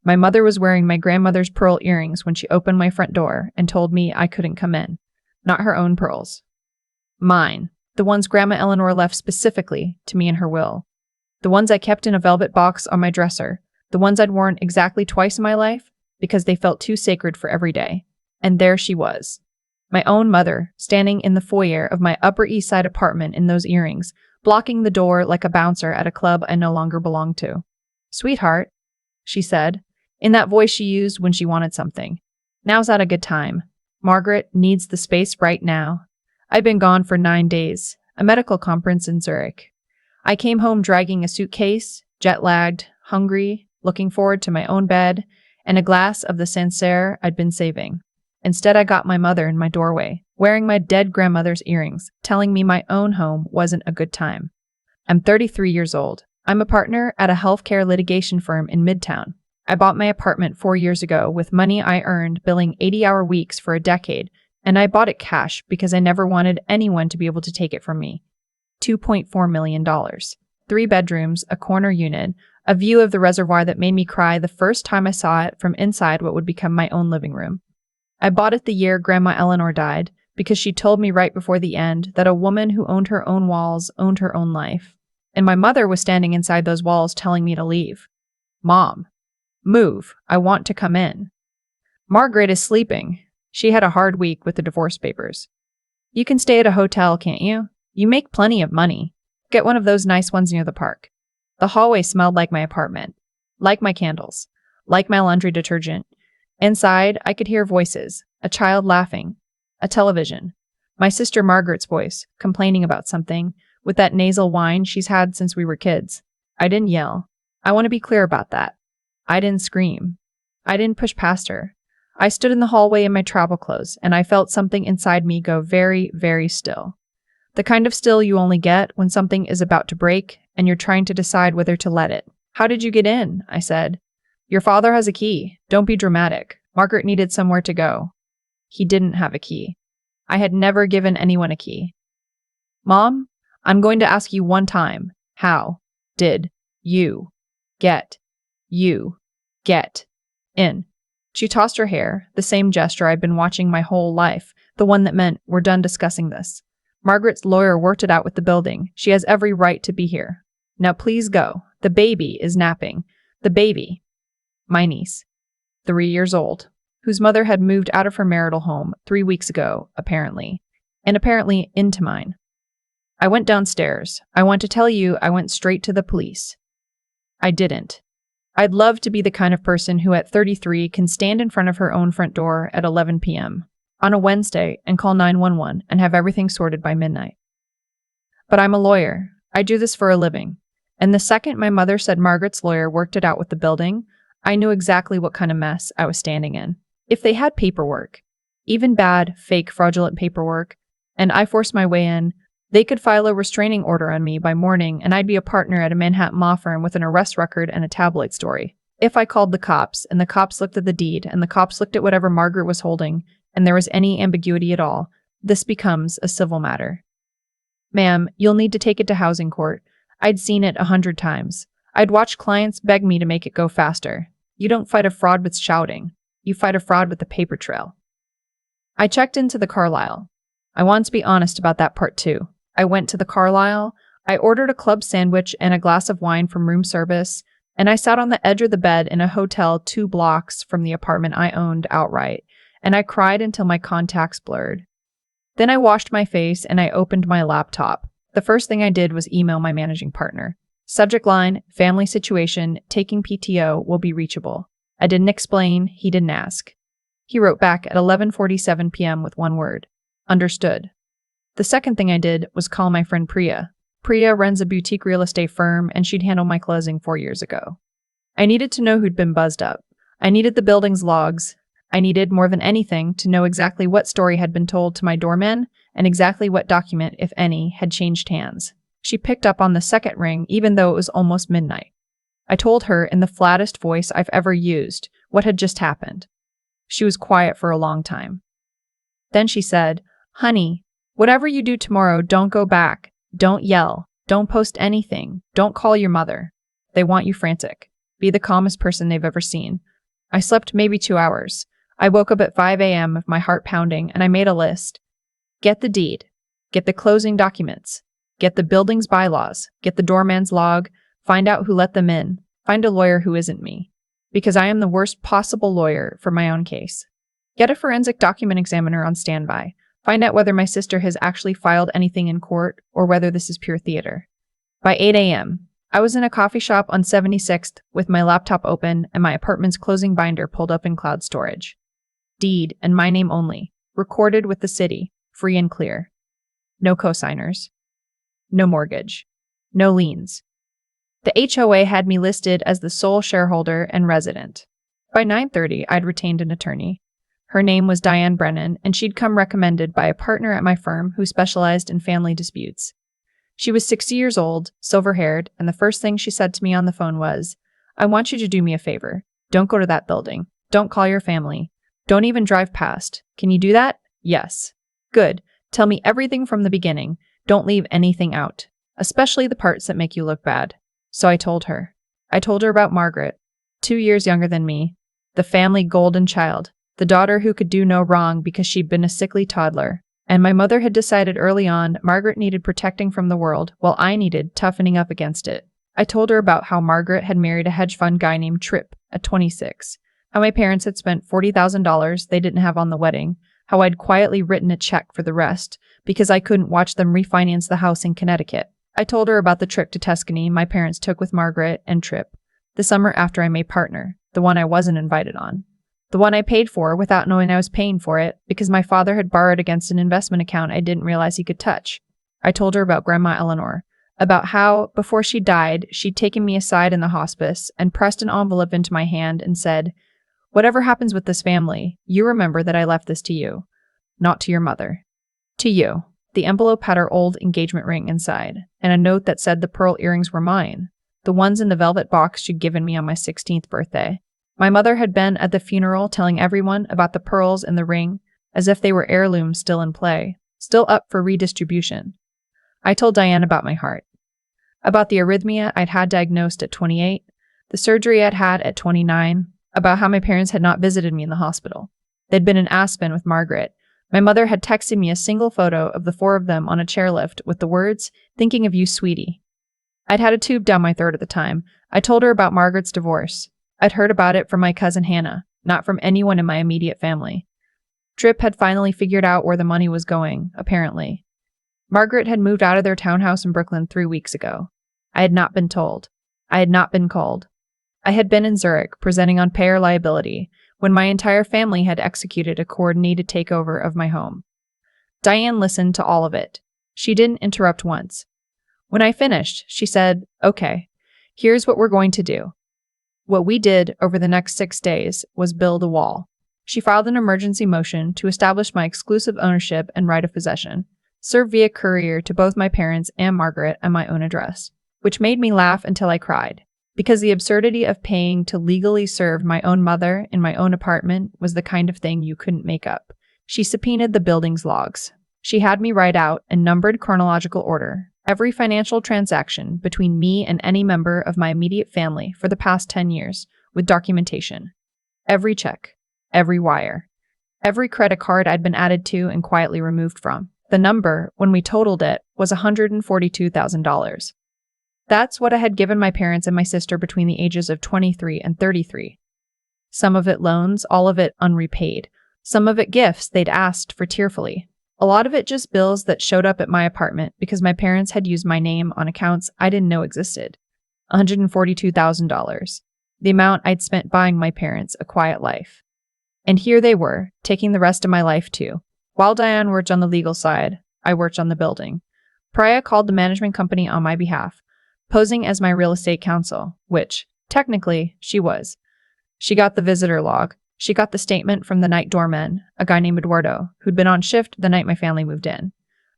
My mother was wearing my grandmother's pearl earrings when she opened my front door and told me I couldn't come in. Not her own pearls. Mine. The ones Grandma Eleanor left specifically to me in her will. The ones I kept in a velvet box on my dresser. The ones I'd worn exactly twice in my life because they felt too sacred for every day. And there she was. My own mother, standing in the foyer of my Upper East Side apartment in those earrings, blocking the door like a bouncer at a club I no longer belonged to. "Sweetheart," she said, in that voice she used when she wanted something. "Now's not a good time. Margaret needs the space right now." I'd been gone for 9 days, a medical conference in Zurich. I came home dragging a suitcase, jet-lagged, hungry, looking forward to my own bed, and a glass of the Sancerre I'd been saving. Instead, I got my mother in my doorway, wearing my dead grandmother's earrings, telling me my own home wasn't a good time. I'm 33 years old. I'm a partner at a healthcare litigation firm in Midtown. I bought my apartment 4 years ago with money I earned billing 80-hour weeks for a decade, and I bought it cash because I never wanted anyone to be able to take it from me. $2.4 million. 3 bedrooms, a corner unit, a view of the reservoir that made me cry the first time I saw it from inside what would become my own living room. I bought it the year Grandma Eleanor died because she told me right before the end that a woman who owned her own walls owned her own life. And my mother was standing inside those walls telling me to leave. "Mom, move. I want to come in." Margaret is sleeping. She had a hard week with the divorce papers. "You can stay at a hotel, can't you? You make plenty of money. Get one of those nice ones near the park." The hallway smelled like my apartment, like my candles, like my laundry detergent. Inside, I could hear voices, a child laughing, a television, my sister Margaret's voice, complaining about something, with that nasal whine she's had since we were kids. I didn't yell. I want to be clear about that. I didn't scream. I didn't push past her. I stood in the hallway in my travel clothes, and I felt something inside me go very, very still. The kind of still you only get when something is about to break, and you're trying to decide whether to let it. "How did you get in?" I said. "Your father has a key. Don't be dramatic. Margaret needed somewhere to go." He didn't have a key. I had never given anyone a key. "Mom, I'm going to ask you one time. How did you get in?" She tossed her hair, the same gesture I'd been watching my whole life, the one that meant we're done discussing this. Margaret's lawyer worked it out with the building. She has every right to be here. Now please go. The baby is napping. The baby. My niece, 3 years old, whose mother had moved out of her marital home 3 weeks ago, apparently, and apparently into mine. I went downstairs. I want to tell you I went straight to the police. I didn't. I'd love to be the kind of person who at 33 can stand in front of her own front door at 11 p.m. on a Wednesday and call 911 and have everything sorted by midnight. But I'm a lawyer. I do this for a living. And the second my mother said Margaret's lawyer worked it out with the building, I knew exactly what kind of mess I was standing in. If they had paperwork, even bad, fake, fraudulent paperwork, and I forced my way in, they could file a restraining order on me by morning and I'd be a partner at a Manhattan law firm with an arrest record and a tabloid story. If I called the cops and the cops looked at the deed and the cops looked at whatever Margaret was holding and there was any ambiguity at all, this becomes a civil matter. "Ma'am, you'll need to take it to housing court. I'd seen it 100 times. I'd watched clients beg me to make it go faster. You don't fight a fraud with shouting. You fight a fraud with a paper trail." I checked into the Carlyle. I want to be honest about that part too. I went to the Carlyle, I ordered a club sandwich and a glass of wine from room service, and I sat on the edge of the bed in a hotel 2 blocks from the apartment I owned outright, and I cried until my contacts blurred. Then I washed my face and I opened my laptop. The first thing I did was email my managing partner. Subject line, family situation, taking PTO, will be reachable. I didn't explain, he didn't ask. He wrote back at 11:47 p.m. with one word. Understood. The second thing I did was call my friend Priya. Priya runs a boutique real estate firm and she'd handled my closing 4 years ago. I needed to know who'd been buzzed up. I needed the building's logs. I needed, more than anything, to know exactly what story had been told to my doorman and exactly what document, if any, had changed hands. She picked up on the second ring even though it was almost midnight. I told her in the flattest voice I've ever used what had just happened. She was quiet for a long time. Then she said, "Honey, whatever you do tomorrow, don't go back. Don't yell. Don't post anything. Don't call your mother. They want you frantic. Be the calmest person they've ever seen. I slept maybe 2 hours. I woke up at 5 a.m. with my heart pounding, and I made a list. Get the deed. Get the closing documents. Get the building's bylaws. Get the doorman's log. Find out who let them in. Find a lawyer who isn't me. Because I am the worst possible lawyer for my own case. Get a forensic document examiner on standby. Find out whether my sister has actually filed anything in court or whether this is pure theater. By 8 a.m., I was in a coffee shop on 76th with my laptop open and my apartment's closing binder pulled up in cloud storage. Deed and my name only, recorded with the city, free and clear. No cosigners. No mortgage. No liens. The HOA had me listed as the sole shareholder and resident. By 9:30, I'd retained an attorney. Her name was Diane Brennan, and she'd come recommended by a partner at my firm who specialized in family disputes. She was 60 years old, silver-haired, and the first thing she said to me on the phone was, "I want you to do me a favor. Don't go to that building. Don't call your family. Don't even drive past. Can you do that?" "Yes." "Good. Tell me everything from the beginning. Don't leave anything out, especially the parts that make you look bad." So I told her. I told her about Margaret, 2 years younger than me, the family golden child, the daughter who could do no wrong because she'd been a sickly toddler. And my mother had decided early on Margaret needed protecting from the world, while I needed toughening up against it. I told her about how Margaret had married a hedge fund guy named Tripp at 26, how my parents had spent $40,000 they didn't have on the wedding, how I'd quietly written a check for the rest because I couldn't watch them refinance the house in Connecticut. I told her about the trip to Tuscany my parents took with Margaret and Tripp, the summer after I made partner, the one I wasn't invited on. The one I paid for without knowing I was paying for it because my father had borrowed against an investment account I didn't realize he could touch. I told her about Grandma Eleanor, about how, before she died, she'd taken me aside in the hospice and pressed an envelope into my hand and said, "Whatever happens with this family, you remember that I left this to you, not to your mother. To you." The envelope had her old engagement ring inside, and a note that said the pearl earrings were mine, the ones in the velvet box she'd given me on my 16th birthday. My mother had been at the funeral telling everyone about the pearls in the ring as if they were heirlooms still in play, still up for redistribution. I told Diane about my heart, about the arrhythmia I'd had diagnosed at 28, the surgery I'd had at 29, about how my parents had not visited me in the hospital. They'd been in Aspen with Margaret. My mother had texted me a single photo of the 4 of them on a chairlift with the words, "Thinking of you, sweetie." I'd had a tube down my throat at the time. I told her about Margaret's divorce. I'd heard about it from my cousin Hannah, not from anyone in my immediate family. Tripp had finally figured out where the money was going, apparently. Margaret had moved out of their townhouse in Brooklyn 3 weeks ago. I had not been told. I had not been called. I had been in Zurich, presenting on payer liability, when my entire family had executed a coordinated takeover of my home. Diane listened to all of it. She didn't interrupt once. When I finished, she said, "Okay, here's what we're going to do." What we did over the next 6 days was build a wall. She filed an emergency motion to establish my exclusive ownership and right of possession, served via courier to both my parents and Margaret at my own address, which made me laugh until I cried, because the absurdity of paying to legally serve my own mother in my own apartment was the kind of thing you couldn't make up. She subpoenaed the building's logs. She had me write out, in numbered chronological order, every financial transaction between me and any member of my immediate family for the past 10 years, with documentation. Every check, every wire, every credit card I'd been added to and quietly removed from. The number, when we totaled it, was $142,000. That's what I had given my parents and my sister between the ages of 23 and 33. Some of it loans, all of it unrepaid. Some of it gifts they'd asked for tearfully. A lot of it just bills that showed up at my apartment because my parents had used my name on accounts I didn't know existed. $142,000. The amount I'd spent buying my parents a quiet life. And here they were, taking the rest of my life too. While Diane worked on the legal side, I worked on the building. Priya called the management company on my behalf, posing as my real estate counsel, which, technically, she was. She got the visitor log. She got the statement from the night doorman, a guy named Eduardo, who'd been on shift the night my family moved in.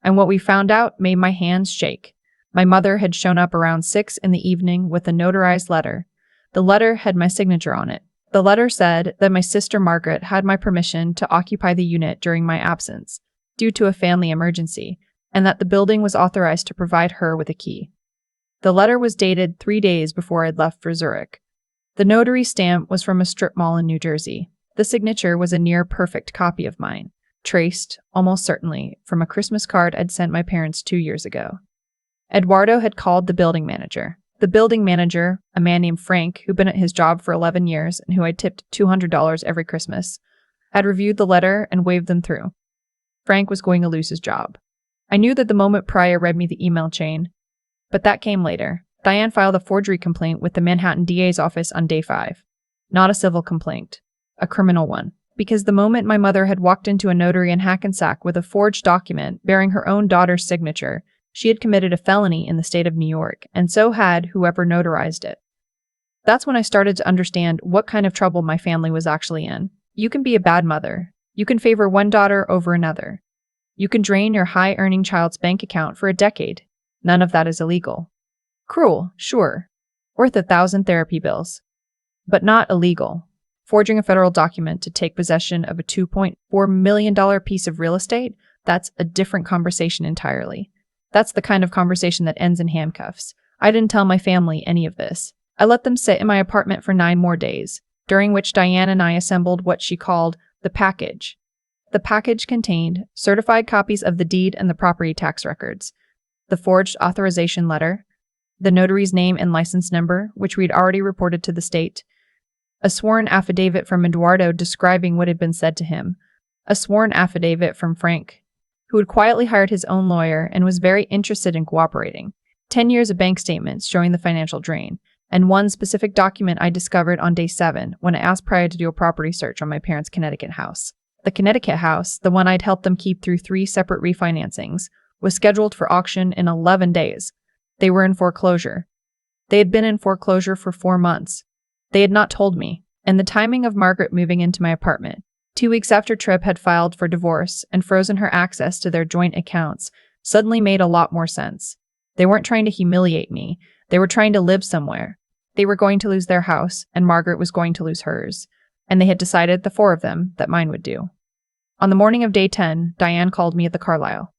And what we found out made my hands shake. My mother had shown up around 6 in the evening with a notarized letter. The letter had my signature on it. The letter said that my sister Margaret had my permission to occupy the unit during my absence, due to a family emergency, and that the building was authorized to provide her with a key. The letter was dated 3 days before I'd left for Zurich. The notary stamp was from a strip mall in New Jersey. The signature was a near-perfect copy of mine, traced, almost certainly, from a Christmas card I'd sent my parents 2 years ago. Eduardo had called the building manager. The building manager, a man named Frank, who'd been at his job for 11 years and who I'd tipped $200 every Christmas, had reviewed the letter and waved them through. Frank was going to lose his job. I knew that the moment Pryor read me the email chain, but that came later. Diane filed a forgery complaint with the Manhattan DA's office on day 5. Not a civil complaint, a criminal one. Because the moment my mother had walked into a notary in Hackensack with a forged document bearing her own daughter's signature, she had committed a felony in the state of New York, and so had whoever notarized it. That's when I started to understand what kind of trouble my family was actually in. You can be a bad mother. You can favor one daughter over another. You can drain your high-earning child's bank account for a decade. None of that is illegal. Cruel, sure. Worth 1,000 therapy bills. But not illegal. Forging a federal document to take possession of a $2.4 million piece of real estate, that's a different conversation entirely. That's the kind of conversation that ends in handcuffs. I didn't tell my family any of this. I let them sit in my apartment for 9 more days, during which Diane and I assembled what she called the package. The package contained certified copies of the deed and the property tax records, the forged authorization letter, the notary's name and license number, which we'd already reported to the state, a sworn affidavit from Eduardo describing what had been said to him, a sworn affidavit from Frank, who had quietly hired his own lawyer and was very interested in cooperating, 10 years of bank statements showing the financial drain, and one specific document I discovered on day 7 when I asked Pryor to do a property search on my parents' Connecticut house. The Connecticut house, the one I'd helped them keep through 3 separate refinancings, was scheduled for auction in 11 days. They were in foreclosure. They had been in foreclosure for 4 months. They had not told me, and the timing of Margaret moving into my apartment, 2 weeks after Tripp had filed for divorce and frozen her access to their joint accounts, suddenly made a lot more sense. They weren't trying to humiliate me. They were trying to live somewhere. They were going to lose their house, and Margaret was going to lose hers. And they had decided, the 4 of them, that mine would do. On the morning of day 10, Diane called me at the Carlisle.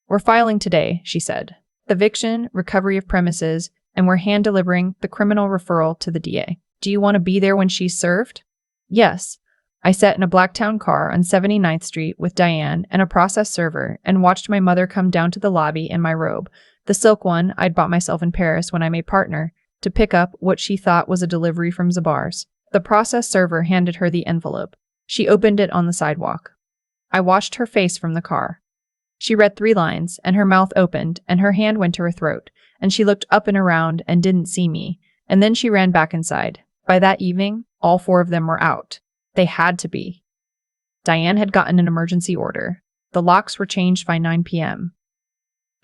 "We're filing today," she said. "Eviction, recovery of premises, and we're hand-delivering the criminal referral to the DA. Do you want to be there when she's served?" Yes. I sat in a Blacktown car on 79th Street with Diane and a process server and watched my mother come down to the lobby in my robe, the silk one I'd bought myself in Paris when I made partner, to pick up what she thought was a delivery from Zabar's. The process server handed her the envelope. She opened it on the sidewalk. I watched her face from the car. She read 3 lines, and her mouth opened, and her hand went to her throat, and she looked up and around and didn't see me, and then she ran back inside. By that evening, all 4 of them were out. They had to be. Diane had gotten an emergency order. The locks were changed by 9 p.m.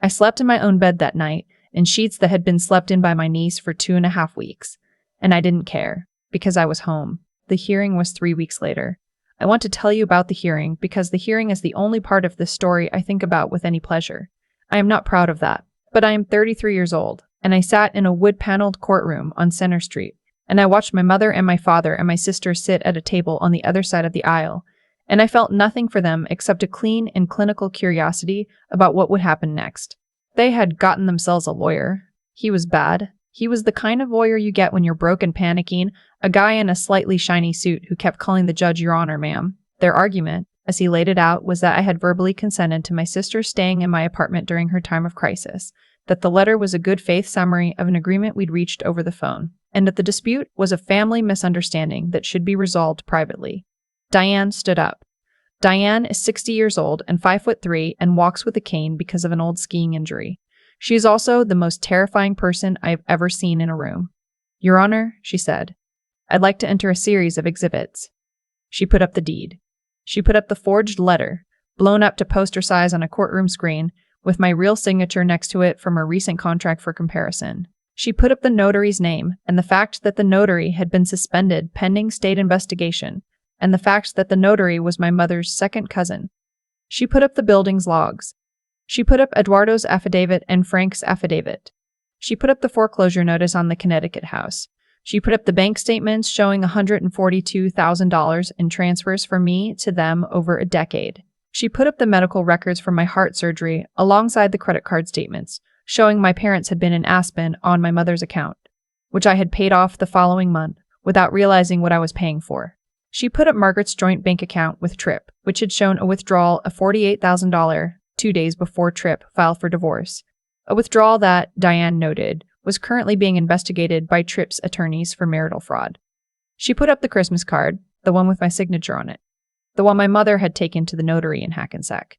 I slept in my own bed that night, in sheets that had been slept in by my niece for 2.5 weeks, and I didn't care, because I was home. The hearing was 3 weeks later. I want to tell you about the hearing because the hearing is the only part of this story I think about with any pleasure. I am not proud of that, but I am 33 years old, and I sat in a wood-paneled courtroom on Center Street, and I watched my mother and my father and my sister sit at a table on the other side of the aisle, and I felt nothing for them except a clean and clinical curiosity about what would happen next. They had gotten themselves a lawyer. He was bad. He was the kind of lawyer you get when you're broke and panicking, a guy in a slightly shiny suit who kept calling the judge "Your Honor, ma'am." Their argument, as he laid it out, was that I had verbally consented to my sister staying in my apartment during her time of crisis, that the letter was a good faith summary of an agreement we'd reached over the phone, and that the dispute was a family misunderstanding that should be resolved privately. Diane stood up. Diane is 60 years old and 5'3" and walks with a cane because of an old skiing injury. She is also the most terrifying person I've ever seen in a room. "Your Honor," she said, "I'd like to enter a series of exhibits." She put up the deed. She put up the forged letter, blown up to poster size on a courtroom screen, with my real signature next to it from a recent contract for comparison. She put up the notary's name and the fact that the notary had been suspended pending state investigation, and the fact that the notary was my mother's second cousin. She put up the building's logs. She put up Eduardo's affidavit and Frank's affidavit. She put up the foreclosure notice on the Connecticut house. She put up the bank statements showing $142,000 in transfers from me to them over a decade. She put up the medical records for my heart surgery alongside the credit card statements, showing my parents had been in Aspen on my mother's account, which I had paid off the following month without realizing what I was paying for. She put up Margaret's joint bank account with Tripp, which had shown a withdrawal of $48,000 2 days before Tripp filed for divorce, a withdrawal that, Diane noted, was currently being investigated by Tripp's attorneys for marital fraud. She put up the Christmas card, the one with my signature on it, the one my mother had taken to the notary in Hackensack.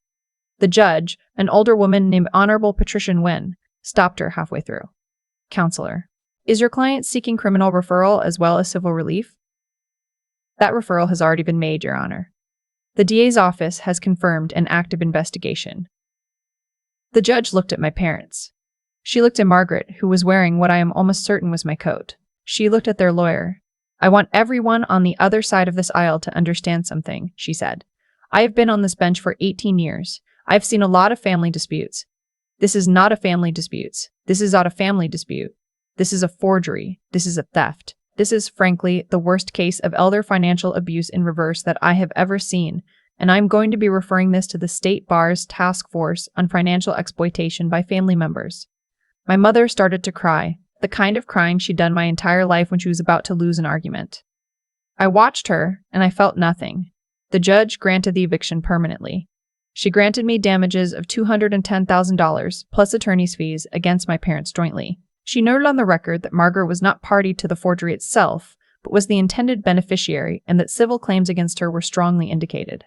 The judge, an older woman named Honorable Patricia Nguyen, stopped her halfway through. Counselor, is your client seeking criminal referral as well as civil relief? That referral has already been made, Your Honor. The DA's office has confirmed an active investigation. The judge looked at my parents. She looked at Margaret, who was wearing what I am almost certain was my coat. She looked at their lawyer. I want everyone on the other side of this aisle to understand something, she said. I have been on this bench for 18 years. I've seen a lot of family disputes. This is not a family dispute. This is not a family dispute. This is a forgery. This is a theft. This is, frankly, the worst case of elder financial abuse in reverse that I have ever seen, and I'm going to be referring this to the State Bar's Task Force on Financial Exploitation by Family Members. My mother started to cry, the kind of crying she'd done my entire life when she was about to lose an argument. I watched her, and I felt nothing. The judge granted the eviction permanently. She granted me damages of $210,000 plus attorney's fees against my parents jointly. She noted on the record that Margaret was not party to the forgery itself, but was the intended beneficiary, and that civil claims against her were strongly indicated.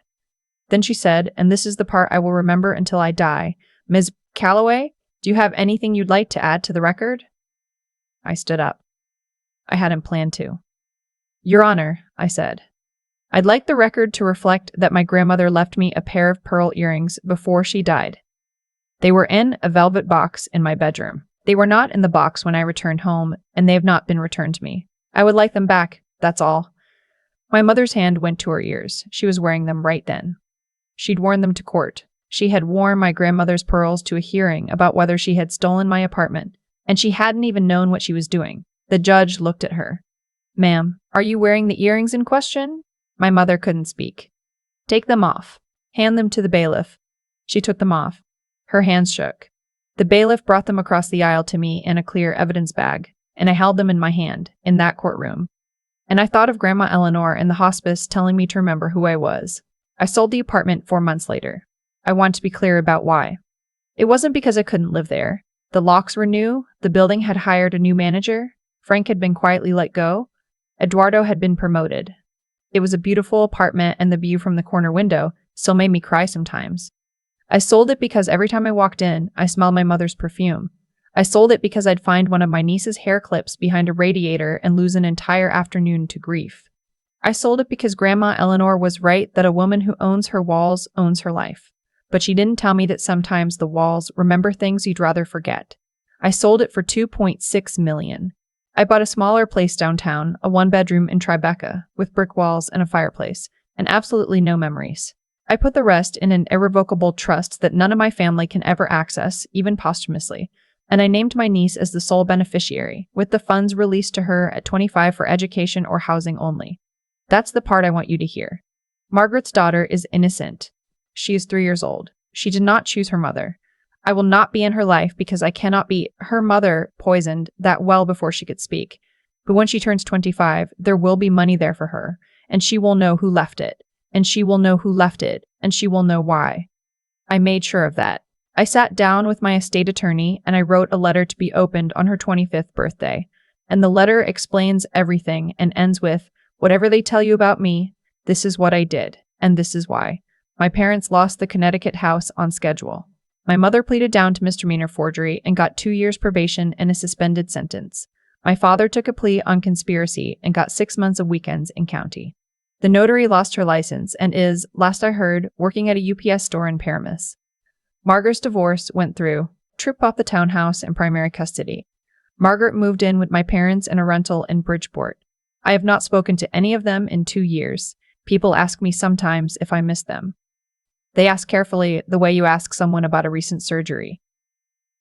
Then she said, and this is the part I will remember until I die, Ms. Calloway, do you have anything you'd like to add to the record? I stood up. I hadn't planned to. Your Honor, I said, I'd like the record to reflect that my grandmother left me a pair of pearl earrings before she died. They were in a velvet box in my bedroom. They were not in the box when I returned home, and they have not been returned to me. I would like them back, that's all. My mother's hand went to her ears. She was wearing them right then. She'd worn them to court. She had worn my grandmother's pearls to a hearing about whether she had stolen my apartment, and she hadn't even known what she was doing. The judge looked at her. Ma'am, are you wearing the earrings in question? My mother couldn't speak. Take them off. Hand them to the bailiff. She took them off. Her hands shook. The bailiff brought them across the aisle to me in a clear evidence bag, and I held them in my hand, in that courtroom. And I thought of Grandma Eleanor in the hospice telling me to remember who I was. I sold the apartment 4 months later. I want to be clear about why. It wasn't because I couldn't live there. The locks were new, the building had hired a new manager, Frank had been quietly let go, Eduardo had been promoted. It was a beautiful apartment, and the view from the corner window still made me cry sometimes. I sold it because every time I walked in, I smelled my mother's perfume. I sold it because I'd find one of my niece's hair clips behind a radiator and lose an entire afternoon to grief. I sold it because Grandma Eleanor was right that a woman who owns her walls owns her life. But she didn't tell me that sometimes the walls remember things you'd rather forget. I sold it for $2.6 million. I bought a smaller place downtown, a 1-bedroom in Tribeca, with brick walls and a fireplace, and absolutely no memories. I put the rest in an irrevocable trust that none of my family can ever access, even posthumously, and I named my niece as the sole beneficiary, with the funds released to her at 25 for education or housing only. That's the part I want you to hear. Margaret's daughter is innocent. She is 3 years old. She did not choose her mother. I will not be in her life because I cannot be her mother poisoned that well before she could speak. But when she turns 25, there will be money there for her, and she will know who left it, and she will know who left it, and she will know why. I made sure of that. I sat down with my estate attorney and I wrote a letter to be opened on her 25th birthday. And the letter explains everything and ends with, whatever they tell you about me, this is what I did, and this is why. My parents lost the Connecticut house on schedule. My mother pleaded down to misdemeanor forgery and got 2 years probation and a suspended sentence. My father took a plea on conspiracy and got 6 months of weekends in county. The notary lost her license and is, last I heard, working at a UPS store in Paramus. Margaret's divorce went through. Tripp bought the townhouse in primary custody. Margaret moved in with my parents in a rental in Bridgeport. I have not spoken to any of them in 2 years. People ask me sometimes if I miss them. They ask carefully, the way you ask someone about a recent surgery.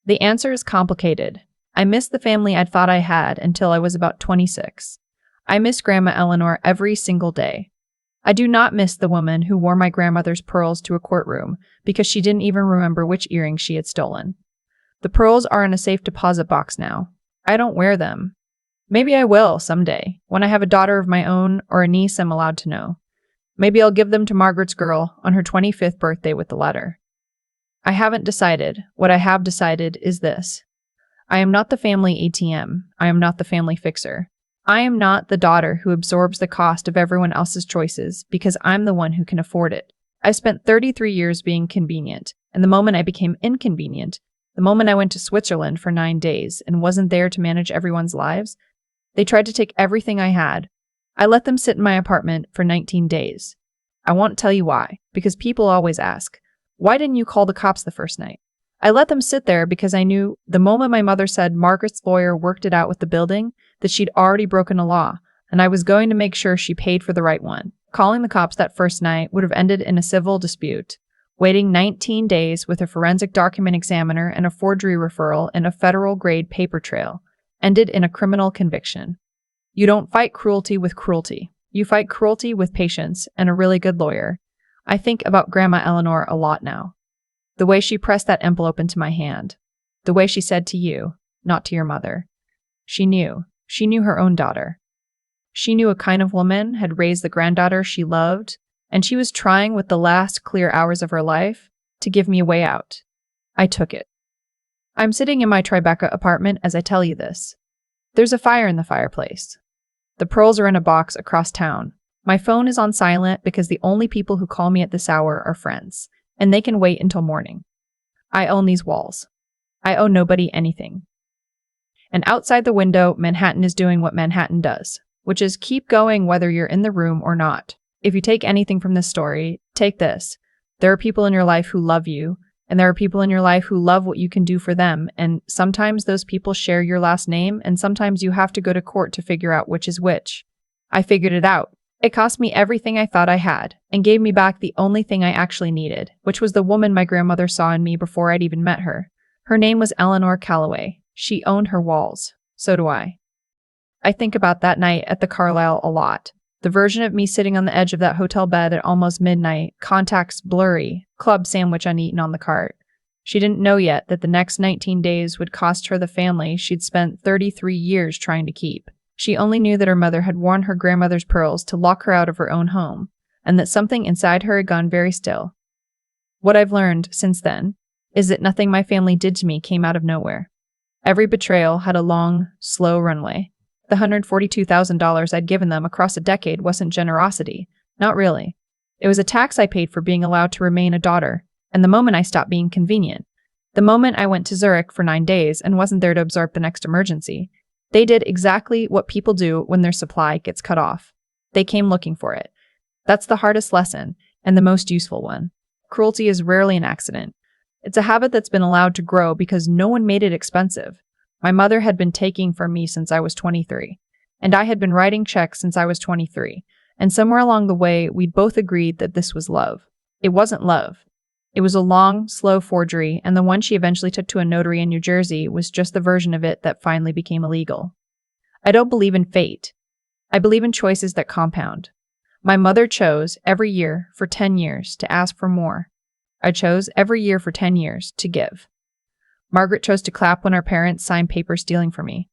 The answer is complicated. I miss the family I thought I had until I was about 26. I miss Grandma Eleanor every single day. I do not miss the woman who wore my grandmother's pearls to a courtroom because she didn't even remember which earrings she had stolen. The pearls are in a safe deposit box now. I don't wear them. Maybe I will someday, when I have a daughter of my own or a niece I'm allowed to know. Maybe I'll give them to Margaret's girl on her 25th birthday with the letter. I haven't decided. What I have decided is this. I am not the family ATM. I am not the family fixer. I am not the daughter who absorbs the cost of everyone else's choices because I'm the one who can afford it. I spent 33 years being convenient, and the moment I became inconvenient, the moment I went to Switzerland for 9 days and wasn't there to manage everyone's lives, they tried to take everything I had. I let them sit in my apartment for 19 days. I won't tell you why, because people always ask, why didn't you call the cops the first night? I let them sit there because I knew the moment my mother said Margaret's lawyer worked it out with the building, that she'd already broken a law, and I was going to make sure she paid for the right one. Calling the cops that first night would have ended in a civil dispute. Waiting 19 days with a forensic document examiner and a forgery referral and a federal-grade paper trail ended in a criminal conviction. You don't fight cruelty with cruelty. You fight cruelty with patience and a really good lawyer. I think about Grandma Eleanor a lot now. The way she pressed that envelope into my hand. The way she said to you, not to your mother. She knew. She knew her own daughter. She knew a kind of woman had raised the granddaughter she loved, and she was trying with the last clear hours of her life to give me a way out. I took it. I'm sitting in my Tribeca apartment as I tell you this. There's a fire in the fireplace. The pearls are in a box across town. My phone is on silent because the only people who call me at this hour are friends, and they can wait until morning. I own these walls. I owe nobody anything. And outside the window, Manhattan is doing what Manhattan does, which is keep going whether you're in the room or not. If you take anything from this story, take this. There are people in your life who love you, and there are people in your life who love what you can do for them, and sometimes those people share your last name, and sometimes you have to go to court to figure out which is which. I figured it out. It cost me everything I thought I had, and gave me back the only thing I actually needed, which was the woman my grandmother saw in me before I'd even met her. Her name was Eleanor Calloway. She owned her walls. So do I. I think about that night at the Carlisle a lot. The version of me sitting on the edge of that hotel bed at almost midnight, contacts blurry, club sandwich uneaten on the cart. She didn't know yet that the next 19 days would cost her the family she'd spent 33 years trying to keep. She only knew that her mother had worn her grandmother's pearls to lock her out of her own home, and that something inside her had gone very still. What I've learned since then is that nothing my family did to me came out of nowhere. Every betrayal had a long, slow runway. The $142,000 I'd given them across a decade wasn't generosity. Not really. It was a tax I paid for being allowed to remain a daughter, and the moment I stopped being convenient, the moment I went to Zurich for 9 days and wasn't there to absorb the next emergency, they did exactly what people do when their supply gets cut off. They came looking for it. That's the hardest lesson, and the most useful one. Cruelty is rarely an accident. It's a habit that's been allowed to grow because no one made it expensive. My mother had been taking from me since I was 23, and I had been writing checks since I was 23, and somewhere along the way, we'd both agreed that this was love. It wasn't love. It was a long, slow forgery, and the one she eventually took to a notary in New Jersey was just the version of it that finally became illegal. I don't believe in fate. I believe in choices that compound. My mother chose every year for 10 years to ask for more. I chose every year for 10 years to give. Margaret chose to clap when our parents signed papers stealing from me.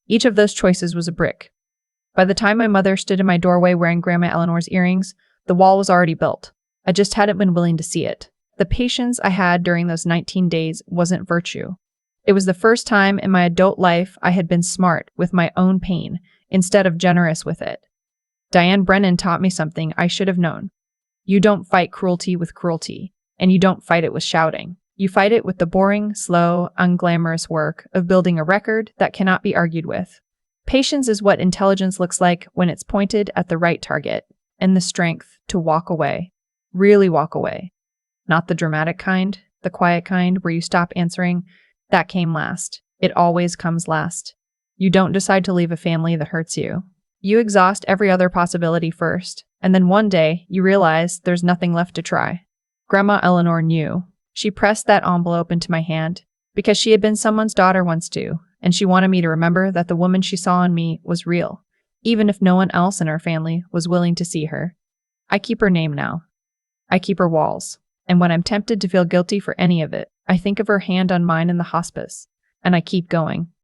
Each of those choices was a brick. By the time my mother stood in my doorway wearing Grandma Eleanor's earrings, the wall was already built. I just hadn't been willing to see it. The patience I had during those 19 days wasn't virtue. It was the first time in my adult life I had been smart with my own pain instead of generous with it. Diane Brennan taught me something I should have known. You don't fight cruelty with cruelty, and you don't fight it with shouting. You fight it with the boring, slow, unglamorous work of building a record that cannot be argued with. Patience is what intelligence looks like when it's pointed at the right target, and the strength to walk away. Really walk away. Not the dramatic kind, the quiet kind where you stop answering. That came last. It always comes last. You don't decide to leave a family that hurts you. You exhaust every other possibility first, and then one day you realize there's nothing left to try. Grandma Eleanor knew. She pressed that envelope into my hand because she had been someone's daughter once too, and she wanted me to remember that the woman she saw in me was real, even if no one else in our family was willing to see her. I keep her name now. I keep her walls, and when I'm tempted to feel guilty for any of it, I think of her hand on mine in the hospice, and I keep going.